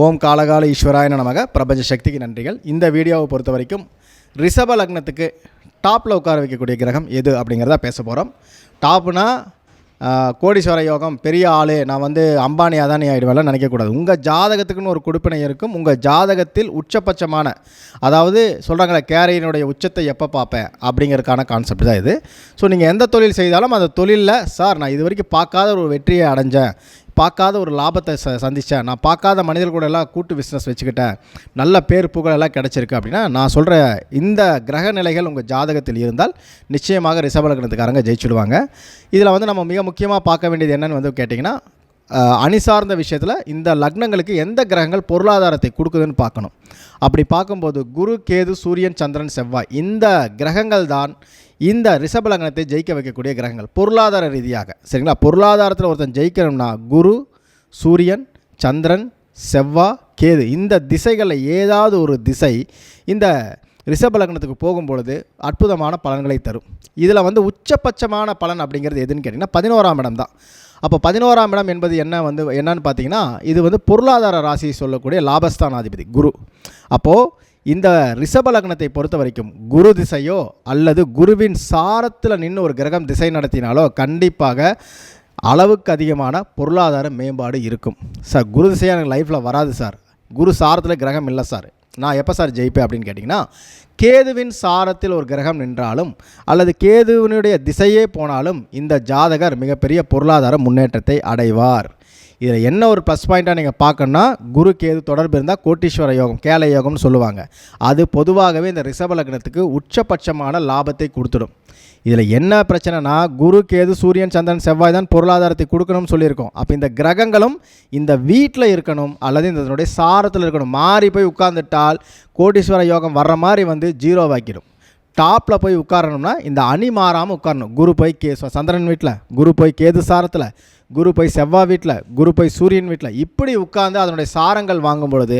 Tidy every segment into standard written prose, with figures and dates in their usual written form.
ஓம் காலகால ஈஸ்வராய நமக. பிரபஞ்ச சக்திக்கு நன்றிகள். இந்த வீடியோவை பொறுத்த வரைக்கும் ரிஷப லக்னத்துக்கு டாப்பில் உட்கார வைக்கக்கூடிய கிரகம் எது அப்படிங்கிறத பேச போகிறோம். டாப்னா கோடீஸ்வர யோகம், பெரிய ஆள், நான் அம்பானி அதானி ஆகிடுவேலாம் நினைக்கக்கூடாது. உங்கள் ஜாதகத்துக்குன்னு ஒரு கொடுப்பினை இருக்கும். உங்கள் ஜாதகத்தில் உச்சபட்சமான, அதாவது சொல்கிறாங்களே கேரையினுடைய உச்சத்தை எப்போ பார்ப்பேன் அப்படிங்கிறதுக்கான கான்செப்ட் தான் இது. ஸோ நீங்கள் எந்த தொழில் செய்தாலும் அந்த தொழிலில் சார் நான் இது வரைக்கும் பார்க்காத ஒரு வெற்றியை அடைஞ்சேன், பார்க்காத ஒரு லாபத்தை சந்தித்தேன், நான் பார்க்காத மனிதர்கள் கூட எல்லாம் கூட்டு பிஸ்னஸ் வச்சுக்கிட்டேன், நல்ல பேர் புகழ் எல்லாம் கிடச்சிருக்கு அப்படின்னா நான் சொல்கிற இந்த கிரக நிலைகள் உங்கள் ஜாதகத்தில் இருந்தால் நிச்சயமாக ரிஷப லக்னத்துக்காரங்க ஜெயிச்சுடுவாங்க. இதில் நம்ம மிக முக்கியமாக பார்க்க வேண்டியது என்னென்னு கேட்டிங்கன்னா, அணி சார்ந்த விஷயத்தில் இந்த லக்னங்களுக்கு எந்த கிரகங்கள் பொருளாதாரத்தை கொடுக்குதுன்னு பார்க்கணும். அப்படி பார்க்கும்போது குரு, கேது, சூரியன், சந்திரன், செவ்வாய் இந்த கிரகங்கள் தான் இந்த ரிஷப லக்னத்தை ஜெயிக்க வைக்கக்கூடிய கிரகங்கள் பொருளாதார ரீதியாக. சரிங்களா? பொருளாதாரத்தில் ஒருத்தன் ஜெயிக்கணும்னா குரு, சூரியன், சந்திரன், செவ்வாய், கேது இந்த திசைகளில் ஏதாவது ஒரு திசை இந்த ரிஷப லக்னத்துக்கு போகும்பொழுது அற்புதமான பலன்களை தரும். இதில் உச்சபட்சமான பலன் அப்படிங்கிறது எதுன்னு கேட்டிங்கன்னா 11ஆம் இடம் தான். அப்போ 11ஆம் இடம் என்பது என்னன்னு பார்த்தீங்கன்னா, இது பொருளாதார ராசியை சொல்லக்கூடிய லாபஸ்தானாதிபதி குரு. அப்போது இந்த ரிஷப லக்னத்தை பொறுத்த வரைக்கும் குரு திசையோ அல்லது குருவின் சாரத்தில் நின்று ஒரு கிரகம் திசை நடத்தினாலோ கண்டிப்பாக அளவுக்கு அதிகமான பொருளாதார மேம்பாடு இருக்கும். சார் குரு திசையாக எனக்கு லைஃப்பில் வராது சார், குரு சாரத்தில் கிரகம் இல்லை சார், நான் எப்போ சார் ஜெயிப்பேன் அப்படின்னு கேட்டிங்கன்னா, கேதுவின் சாரத்தில் ஒரு கிரகம் நின்றாலும் அல்லது கேதுவினுடைய திசையே போனாலும் இந்த ஜாதகர் மிகப்பெரிய பொருளாதார முன்னேற்றத்தை அடைவார். இதில் என்ன ஒரு ப்ளஸ் பாயிண்ட்டாக நீங்கள் பார்க்கணுன்னா, குரு கேது தொடர்பு இருந்தால் கோட்டீஸ்வர யோகம், கேள யோகம்னு சொல்லுவாங்க. அது பொதுவாகவே இந்த ரிஷப லக்னத்துக்கு உச்சபட்சமான லாபத்தை கொடுத்துடும். இதில் என்ன பிரச்சனைனா, குரு, கேது, சூரியன், சந்திரன், செவ்வாய் தான் பொருளாதாரத்தை கொடுக்கணும்னு சொல்லியிருக்கோம். அப்போ இந்த கிரகங்களும் இந்த வீட்டில் இருக்கணும் அல்லது இதனுடைய சாரத்தில் இருக்கணும். மாறி போய் உட்கார்ந்துட்டால் கோட்டீஸ்வர யோகம் வர்ற மாதிரி ஜீரோவாக்கிடும். டாப்பில் போய் உட்காரணும்னா இந்த அணி மாறாமல் உட்காரணும். குரு போய் சந்திரன் வீட்டில், குரு போய் கேது சாரத்தில், குரு போய் செவ்வாய் வீட்டில், குரு போய் சூரியன் வீட்டில், இப்படி உட்கார்ந்து அதனுடைய சாரங்கள் வாங்கும் பொழுது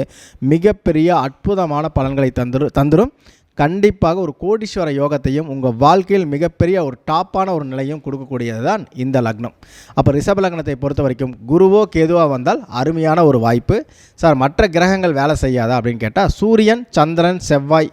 மிகப்பெரிய அற்புதமான பலன்களை தந்துடும். கண்டிப்பாக ஒரு கோடீஸ்வர யோகத்தையும் உங்கள் வாழ்க்கையில் மிகப்பெரிய ஒரு டாப்பான ஒரு நிலையும் கொடுக்கக்கூடியது தான் இந்த லக்னம். அப்போ ரிஷப லக்னத்தை பொறுத்த வரைக்கும் குருவோ கேதுவோ வந்தால் அருமையான ஒரு வாய்ப்பு. சார் மற்ற கிரகங்கள் வேலை செய்யாதா அப்படின்னு கேட்டால், சூரியன், சந்திரன், செவ்வாய்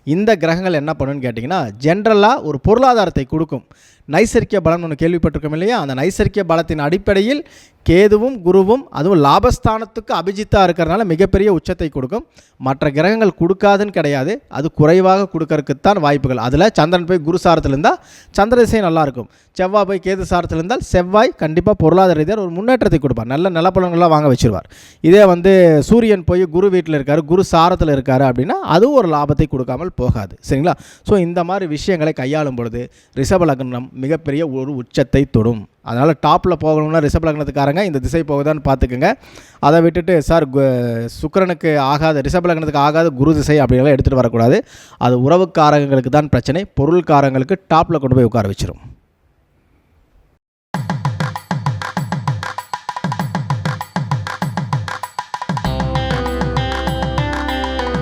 இந்த கிரகங்கள் என்ன பண்ணுன்னு கேட்டிங்கன்னா, ஜென்ரலாக ஒரு பொருளாதாரத்தை கொடுக்கும். நைசர்கிய பலம் ஒன்று கேள்விப்பட்டிருக்கோம் இல்லையா? அந்த நைசர்கிய பலத்தின் அடிப்படையில் கேதுவும் குருவும் அதுவும் லாபஸ்தானத்துக்கு அபிஜித்தாக இருக்கிறதுனால மிகப்பெரிய உச்சத்தை கொடுக்கும். மற்ற கிரகங்கள் கொடுக்காதுன்னு கிடையாது, அது குறைவாக கொடுக்கறதுக்குத்தான் வாய்ப்புகள். அதில் சந்திரன் போய் குரு சாரத்தில் இருந்தால் சந்திர திசை நல்லாயிருக்கும், செவ்வாய் போய் கேது சாரத்தில் இருந்தால் செவ்வாய் கண்டிப்பாக பொருளாதார ரீதியாக ஒரு முன்னேற்றத்தை கொடுப்பார், நல்ல நிலப்பலன்கள்லாம் வாங்க வச்சுருவார். இதே சூரியன் போய் குரு வீட்டில் இருக்கார், குரு சாரத்தில் இருக்கார் அப்படின்னா அதுவும் ஒரு லாபத்தை கொடுக்காமல் போகாது. சரிங்களா? ஸோ இந்த மாதிரி விஷயங்களை கையாளும் பொழுது ரிஷப லக்னம் மிகப்பெரிய ஒரு உச்சத்தை தொடும். அதனால் டாப்பில் போகணும்னா ரிஷப லக்னத்துக்காரங்க இந்த திசை போகுதான்னு பார்த்துக்குங்க. அதை விட்டுட்டு சார் சுக்கிரனுக்கு ஆகாத, ரிஷப லக்னத்துக்கு ஆகாத குரு திசை அப்படின்லாம் எடுத்துகிட்டு வரக்கூடாது. அது உறவுக்காரங்களுக்கு தான் பிரச்சனை, பொருள்காரங்களுக்கு டாப்பில் கொண்டு போய் உட்கார வச்சிரும்.